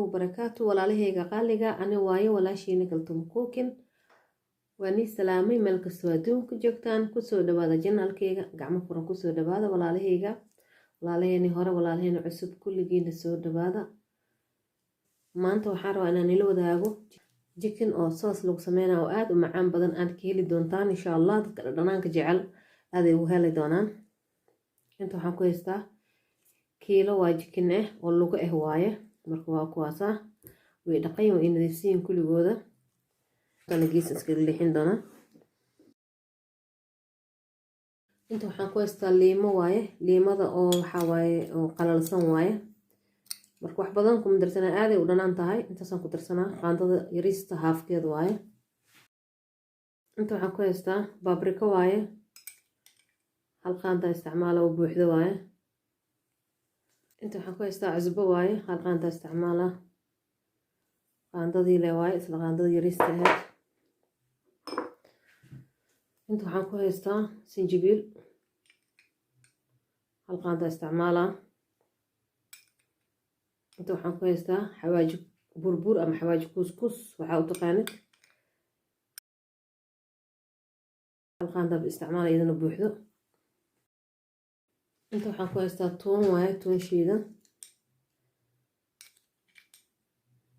وبركاته ولا لهيغا قاليغا أنا واي ولا شي نقلتم كوكن واني سلامي ملك السوادون كجوكتان كسو دبادا جنالكيغا قعما فران كسو دبادا ولا لهيغا ولا لهيني هورا ولا لهيني عسب كل جين سو دبادا maanta waxaan rabaa inaan ila wadaago jikin oo soos lagu sameeyo oo aad u macaan badan aad ka heli doontaan insha Allah dadka dhanaanka jecel aad ay u heli doonaan inta waxaan ku haystaa kiilo waa jikin oo lagu waaye marka waa kuwaasa way dhaqay oo inadiisiin kuligooda kana gees iska leexin doona inta waxaan ku haystaa liimo waaye liimada oo waxa waaye oo qalalsan waaye marka wax badan ku darsanaa aad ay u dhanaan tahay intaasaan ku darsanaa qaandada yariista haafkeed waaye inta waxaan ku haystaa babrika waaye hal qaanda isticmaala oo buuxda waaye inta waxaan ku haystaa cusbo waaye hal qaanda isticmaala qaandadii le waaye isla qaandada yariista ahayd inta waxaan ku haystaa sinjibiil hal qaanda isticmaala inta waxaan ku haystaa xawaaji burbur ama xawaaji kuskus waxa u taqaanid halqaanda isticmaal iyadana buuxdo inta waxaan ku haystaa toon waaye toon shiidan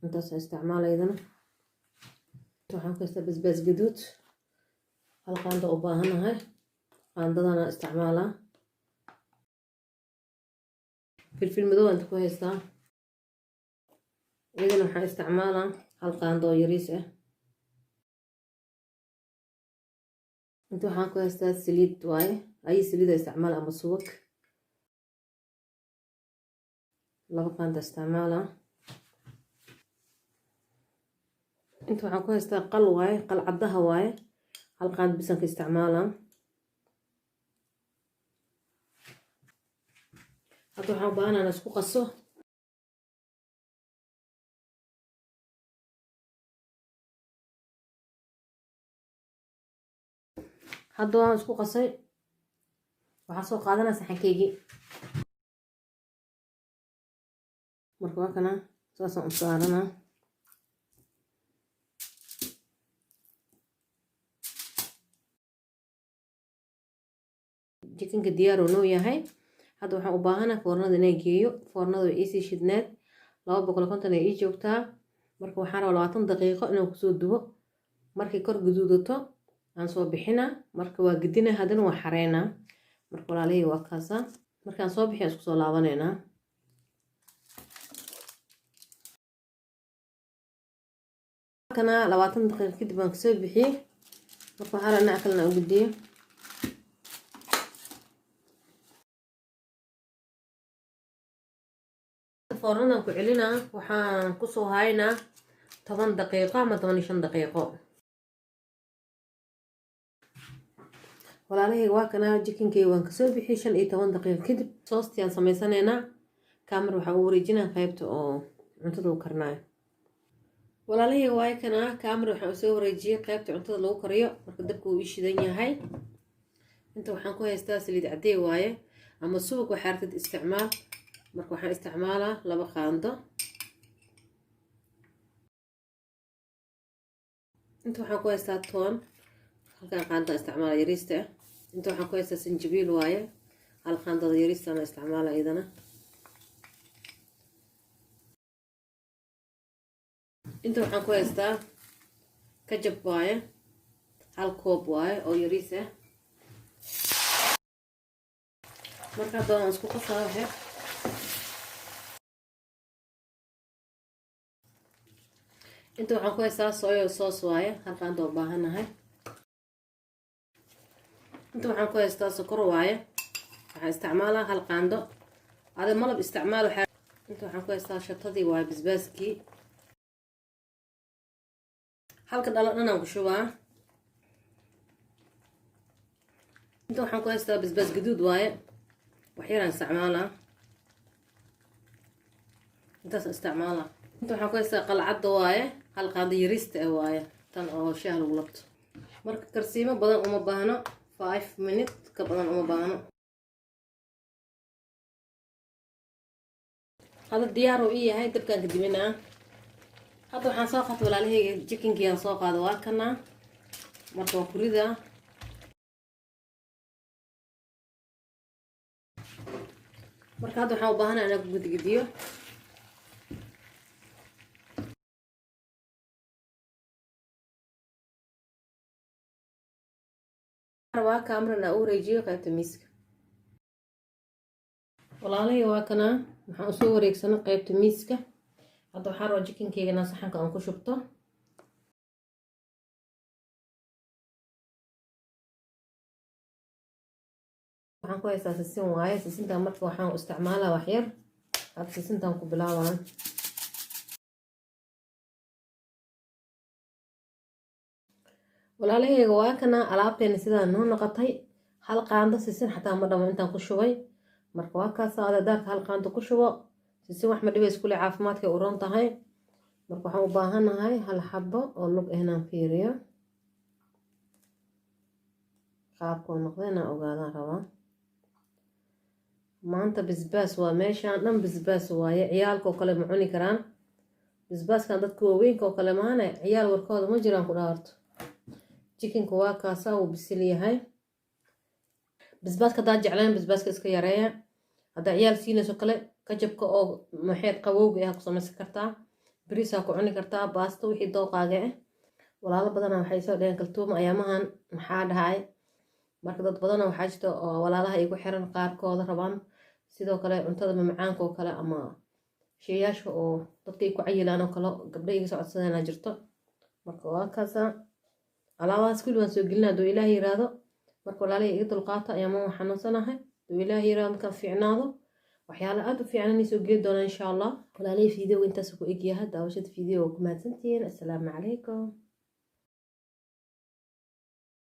intaas isticmaal iyadana inta waxaan ku haystaa basbaas gaduud halqaanda u baahanahay qaandadana isticmaalaa filfil madow inta ku haystaa إذا نحن استعمالها هالقاندو يريس انتو حانكو استاذ سليد واي اي سليد استعمالها مسوك لو قاندو استعمالها انتو حانكو استاذ قل واي قل عدها واي هالقاند بسنك استعمالها هاتو حانبانا نسكو قصو hadda waan isku qasay waxaan soo qaadanaa saxankeygii marka waa kana saasaan u saaranaa jikinka diyaar uu noo yahay hadda waxaan u baahanaa foornada inaan geeyo foornada way iisii shidneed 250 ay ii joogtaa marka waxaan rabaa 20 daqiiqo inaan kusoo dubo markay kor guduudato aan soo bixina marka waa gidina hadana waa xareena marka walaalay waa kaasa markaan soo bixiyo isku soo laabaneena kana 20 daqiiqo kadib aan soo bixiyay marka waxaan rabnaa akalna u gidiyo foornadan ku celina waxaan ku soo haynaa 10 daqiiqo ama 15 daqiiqo walaalahayga waa kana jikinkay waan ka soo bixiyay 15 daqiiqo kadib soostii sameysanaynaa kaamir waxa uu wareejinaa qaybta oo cuntada uu karnaayo walaalahayga waa kana kaamir waxa uu soo wareejiyay qaybta cuntada lagu kariyo marka dabka uu shidan yahay inta waxaan ku haystaa saliid cadey waaye ama subag waxa rabtid isticmaal marka waxaan isticmaalaa 2 qaando inta waxaan ku haystaa toon halkaan qaanda isticmaala yariista inta waxaan ku haystaa sinjibiil waaye hal qaandada yariista ana isticmaala iyadana inta waxaan ku haystaa kajab waaye hal koob waaye oo yariis marka doon isku qasaa waxe inta waxaan ku haystaa soy sauce waaye hal qaando u baahanahay inta waxaan ku haystaa sokor waaye waxaan isticmaalaa hal qaando ada malab isticmaal waxa inta waxaan ku haystaa shatadii waaye basbaaskii halka dhaladhan aan ku shubaa inta waxaan ku haystaa basbaas gaduud waaye wax yar aan isticmaalaa intaas isticmaalaa inta waxaan ku haystaa qalcadda waaye hal qaando yariista waaye tan oo shaah lagu labto marka karsiimo badan uma baahno 5 minutes ka badan uma baahno هذا الديار وإيه هاي تبقى قديمنا hadda waxaan soo qaatay walaalahayga chickenkii aan soo qaado waa kana marka waa kurida marka hadda waxaan u baahanahay inaan ku gudgidiyo waa kaamrana u wareejiyo qaybta miiska walaalahayga waa kana waxaan usoo wareegsanay qaybta miiska hadda waxaan rabaa chickenkeygana saxanka aan ku shubto waxaan ku haystaa sisin waaye sisintan marka waxaan u isticmaalaa wax yar hadda sisintan ku bilaabaa walaalahayga waa kana alaabteena sidaa noo noqotay hal qaando sisin xataa ma dhamo intaan ku shubay marka waa kaasa adadaarka hal qaando ku shubo sisin wax ma dhibays kule caafimaadkay u roon tahay marka waxaan u baahanahay hal xabo oo lug inaan fiiriyo qaabkoo noqday inaan ogaadaan rabaa maanta bisbaas waa meeshaan dhan bisbaas waaye ciyaalka oo kale ma cuni karaan bisbaaskan dadka waaweynka oo kale maane ciyaal warkooda ma jiraan ku dhaarto chickenka waa kaasa uu bisil yahay bisbaaska haddaad jeclaan bisbaaska iska yareeya haddaa ciyaal siinayso kale kajabka oo maxeed qabowga ah ku samaysan kartaa bariisaa ku cuni kartaa baasto wixii dooqaaga ah walaalo badana waxay soo dhaheen kaltuuma ayaamahan maxaa dhahay marka dad badana waxaa jirta oo walaalaha igu xiran qaarkooda rabaan sidoo kale cuntada mamacaanka oo kale ama sheeyaasha oo dadka ay ku cayilaan oo kale gabdha iga socodsadeenaa jirto marka waa kaasa alaabahaas kulli waan soo gelinaa hadduu ilaaha yiraahdo marka walaalahay iga dulqaata ayaama waan xanuunsanahay hadduu ilaaha yiraahdo markaan fiicnaado waxyaala aad u fiican inay soo geli doonaan insha allah walaalahay fiideo intaas ku egyahay daawashada fiideo waa ku mahadsantihiin assalaamu calaykum